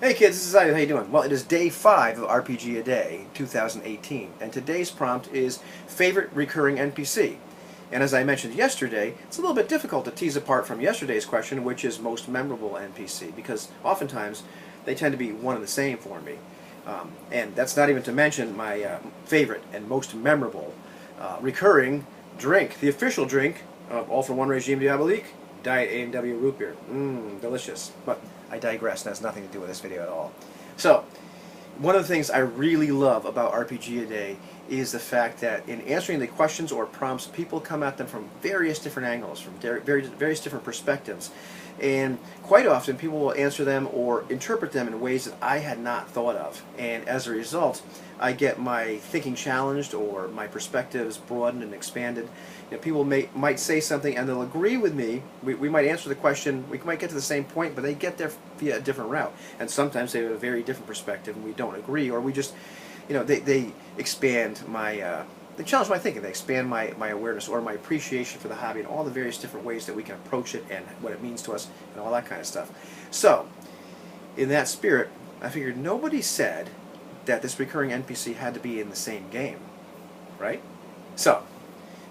Hey kids, this is Ivy. How you doing? Well, it is day 5 of RPG A Day 2018, and today's prompt is favorite recurring NPC. And as I mentioned yesterday, it's a little bit difficult to tease apart from yesterday's question, which is most memorable NPC, because oftentimes they tend to be one and the same for me. And that's not even to mention my favorite and most memorable recurring drink, the official drink of All for One Regime Diabolique, Diet A&W Root Beer. Mmm, delicious. But I digress, and has nothing to do with this video at all. So, one of the things I really love about RPG A Day is the fact that in answering the questions or prompts, people come at them from various different angles, from various different perspectives. And quite often, people will answer them or interpret them in ways that I had not thought of. And as a result, I get my thinking challenged or my perspectives broadened and expanded. You know, people might say something and they'll agree with me. We might answer the question, we might get to the same point, but they get there via a different route. And sometimes they have a very different perspective and we don't agree, or we just, they expand my, they challenge my thinking, they expand my awareness or my appreciation for the hobby and all the various different ways that we can approach it and what it means to us and all that kind of stuff. So, in that spirit, I figured nobody said that this recurring NPC had to be in the same game, right? So,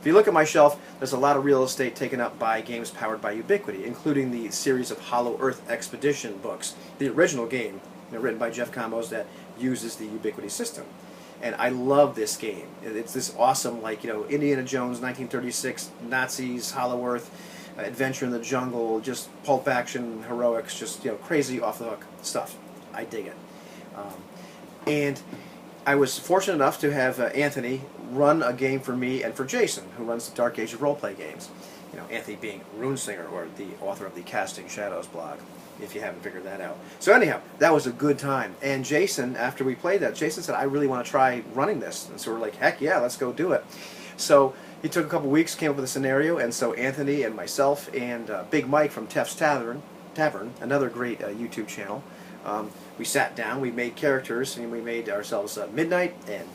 if you look at my shelf, there's a lot of real estate taken up by games powered by Ubiquity, including the series of Hollow Earth Expedition books, the original game, written by Jeff Combos, that uses the Ubiquity system. And I love this game. It's this awesome, Indiana Jones, 1936, Nazis, Hollow Earth, adventure in the jungle, just pulp action, heroics, just crazy off the hook stuff. I dig it. And I was fortunate enough to have Anthony run a game for me and for Jason, who runs the Dark Age of Roleplay games. Anthony being Runesinger, or the author of the Casting Shadows blog, if you haven't figured that out. So anyhow, that was a good time. And Jason, after we played that, Jason said, I really want to try running this. And so we're like, heck yeah, let's go do it. So he took a couple weeks, came up with a scenario, and so Anthony and myself and Big Mike from Tef's Tavern, another great YouTube channel, we sat down, we made characters, and we made ourselves Midnight, and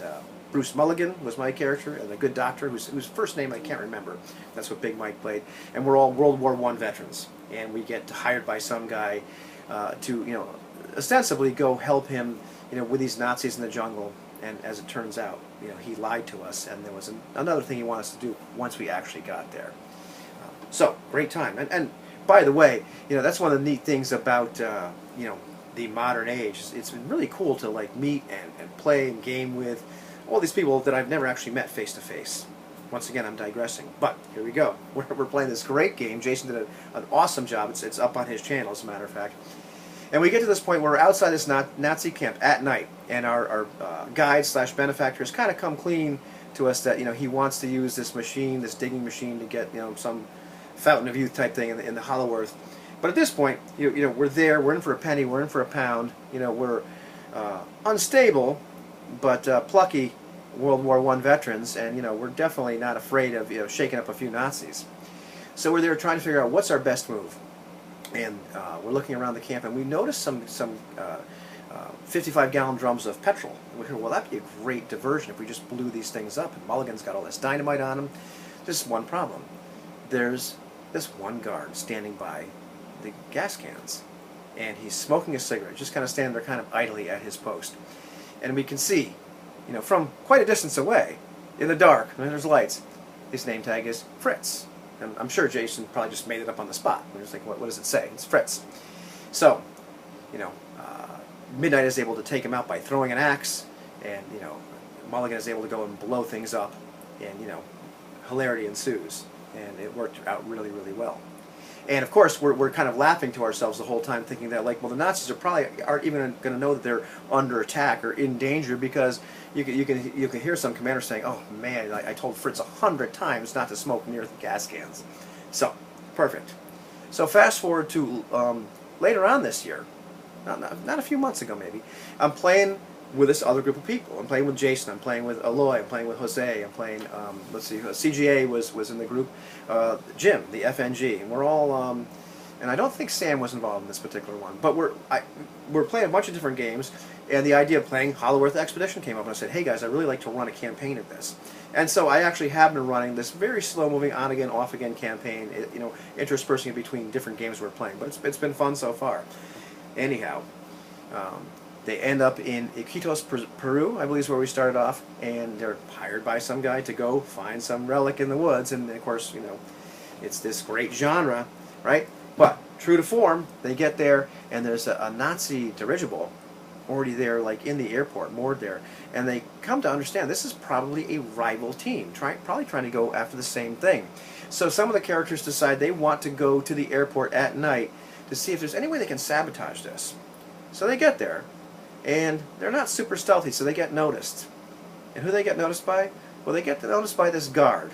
Bruce Mulligan was my character, and the good doctor, whose first name I can't remember. That's what Big Mike played. And we're all World War I veterans. And we get hired by some guy to, ostensibly go help him, with these Nazis in the jungle. And as it turns out, he lied to us, and there was another thing he wanted us to do once we actually got there. So, great time. And by the way, that's one of the neat things about, the modern age. It's been really cool to meet and play and game with all these people that I've never actually met face to face. Once again, I'm digressing, but here we go. We're playing this great game. Jason did an awesome job. It's up on his channel, as a matter of fact. And we get to this point where we're outside this Nazi camp at night, and our guide / benefactor has kind of come clean to us that he wants to use this machine, this digging machine, to get some fountain of youth type thing in the Hollow Earth. But at this point, we're there. We're in for a penny. We're in for a pound. We're unstable, but plucky World War I veterans, and we're definitely not afraid of shaking up a few Nazis. So we're there trying to figure out what's our best move, and we're looking around the camp, and we noticed some 55-gallon drums of petrol. And we heard, well, that'd be a great diversion if we just blew these things up. And Mulligan's got all this dynamite on him. There's one problem. There's this one guard standing by the gas cans, and he's smoking a cigarette, just kind of standing there kind of idly at his post. And we can see, from quite a distance away, in the dark, when there's lights, his name tag is Fritz. And I'm sure Jason probably just made it up on the spot. We're just like, what does it say? It's Fritz. So, Midnight is able to take him out by throwing an axe, and, Mulligan is able to go and blow things up, and, hilarity ensues. And it worked out really, really well. And of course, we're kind of laughing to ourselves the whole time, thinking that, well, the Nazis aren't even going to know that they're under attack or in danger, because you can hear some commander saying, "Oh man, I told Fritz 100 times not to smoke near the gas cans." So, perfect. So fast forward to later on this year, not a few months ago maybe, I'm playing with this other group of people. I'm playing with Jason, I'm playing with Aloy, I'm playing with Jose, I'm playing, let's see, CGA was in the group, Jim, the FNG, and we're all, and I don't think Sam was involved in this particular one, but we're playing a bunch of different games, and the idea of playing Hollow Earth Expedition came up, and I said, hey guys, I'd really like to run a campaign of this. And so I actually have been running this very slow-moving, on-again, off-again campaign, interspersing it between different games we're playing, but it's been fun so far. Anyhow, They end up in Iquitos, Peru, I believe is where we started off, and they're hired by some guy to go find some relic in the woods, and of course, you know, it's this great genre, right? But true to form, they get there, and there's a Nazi dirigible already there, like in the airport, moored there, and they come to understand this is probably a rival team, probably trying to go after the same thing. So some of the characters decide they want to go to the airport at night to see if there's any way they can sabotage this. So they get there, and they're not super stealthy, so they get noticed. And who they get noticed by? Well, they get noticed by this guard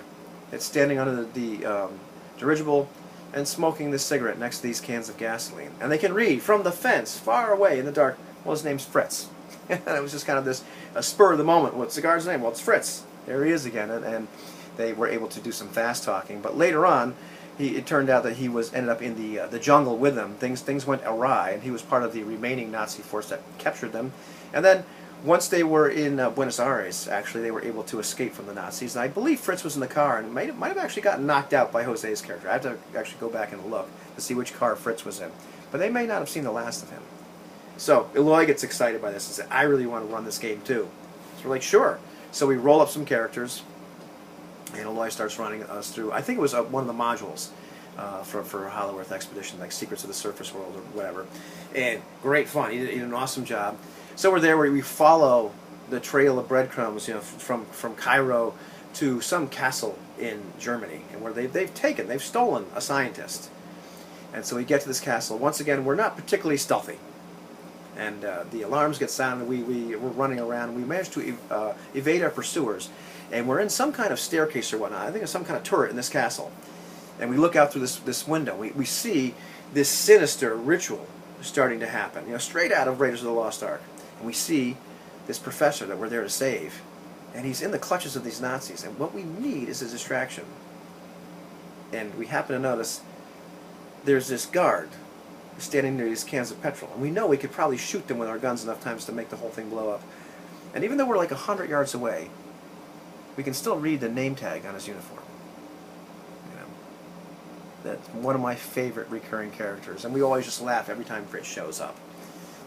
that's standing under the dirigible and smoking this cigarette next to these cans of gasoline. And they can read from the fence, far away in the dark, well, his name's Fritz. And it was just kind of this spur of the moment. What's the guard's name? Well, it's Fritz. There he is again. And they were able to do some fast talking. But later on, it turned out that he ended up in the jungle with them. Things went awry, and he was part of the remaining Nazi force that captured them. And then once they were in Buenos Aires, actually, they were able to escape from the Nazis. And I believe Fritz was in the car and might have actually gotten knocked out by Jose's character. I have to actually go back and look to see which car Fritz was in. But they may not have seen the last of him. So Eloy gets excited by this and says, I really want to run this game too. So we're like, sure. So we roll up some characters, and Eloy starts running us through, I think it was one of the modules for Hollow Earth Expedition, like Secrets of the Surface World or whatever. And great fun. He did an awesome job. So we're there where we follow the trail of breadcrumbs, you know, from Cairo to some castle in Germany, and where they've stolen a scientist. And so we get to this castle. Once again, we're not particularly stealthy. And the alarms get sounded. We're running around. We managed to evade our pursuers, and we're in some kind of staircase or whatnot. I think it's some kind of turret in this castle. And we look out through this window. We see this sinister ritual starting to happen, you know, straight out of Raiders of the Lost Ark. And we see this professor that we're there to save, and he's in the clutches of these Nazis. And what we need is a distraction. And we happen to notice there's this guard standing near these cans of petrol, and we know we could probably shoot them with our guns enough times to make the whole thing blow up. And even though we're like 100 yards away, we can still read the name tag on his uniform. You know, that's one of my favorite recurring characters, and we always just laugh every time Fritz shows up.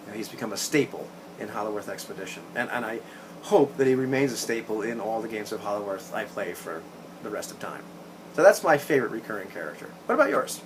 You know, he's become a staple in Hollow Earth Expedition, and I hope that he remains a staple in all the games of Hollow Earth I play for the rest of time. So that's my favorite recurring character. What about yours?